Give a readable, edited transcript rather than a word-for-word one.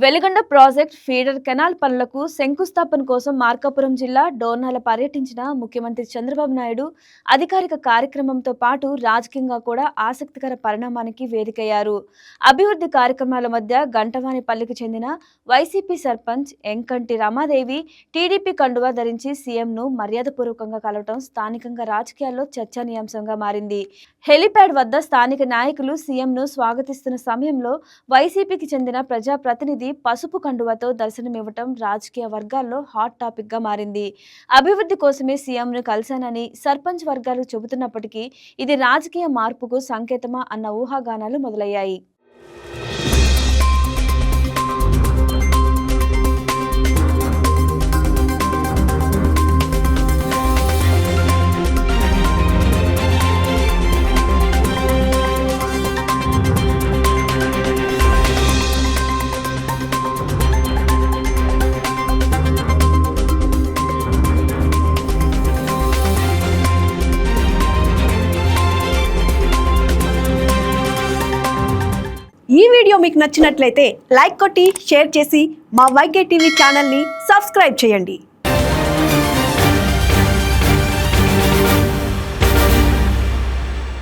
Veligonda project feeder canal పనులకు శంకుస్థాపన కోసం మార్కాపురం జిల్లా డోర్నాల పర్యటించిన ముఖ్యమంత్రి చంద్రబాబు నాయుడు అధికారిక కార్యక్రమంతో పాటు రాజకీయంగా కూడా ఆసక్తికర పరిణామానికి వేదికయ్యారు. అభివృద్ధి కార్యక్రమాల మధ్య గంటవానిపల్లికి చెందిన వైసీపీ సర్పంచ్ ఎంకంటి రమాదేవి టీడీపీ కండువా ధరించి సీఎంను మర్యాదపూర్వకంగా కలవడం స్థానికంగా రాజకీయాల్లో చర్చనీయాంశంగా మారింది. హెలిప్యాడ్ వద్ద స్థానిక నాయకులు సీఎంను స్వాగతిస్తున్న సమయంలో వైసీపీకి చెందిన ప్రజాప్రతినిధి పసుపు కండువతో దర్శనమివ్వటం రాజకీయ వర్గాల్లో హాట్ టాపిక్ గా మారింది. అభివృద్ధి కోసమే సీఎంను కలిశానని సర్పంచ్ వర్గాలు చెబుతున్నప్పటికీ ఇది రాజకీయ మార్పుకు సంకేతమా అన్న ఊహాగానాలు మొదలయ్యాయి. ఈ వీడియో మీకు నచ్చినట్లయితే లైక్ కొట్టి షేర్ చేసి మా వైకే టీవీ ఛానల్ని సబ్స్క్రైబ్ చేయండి.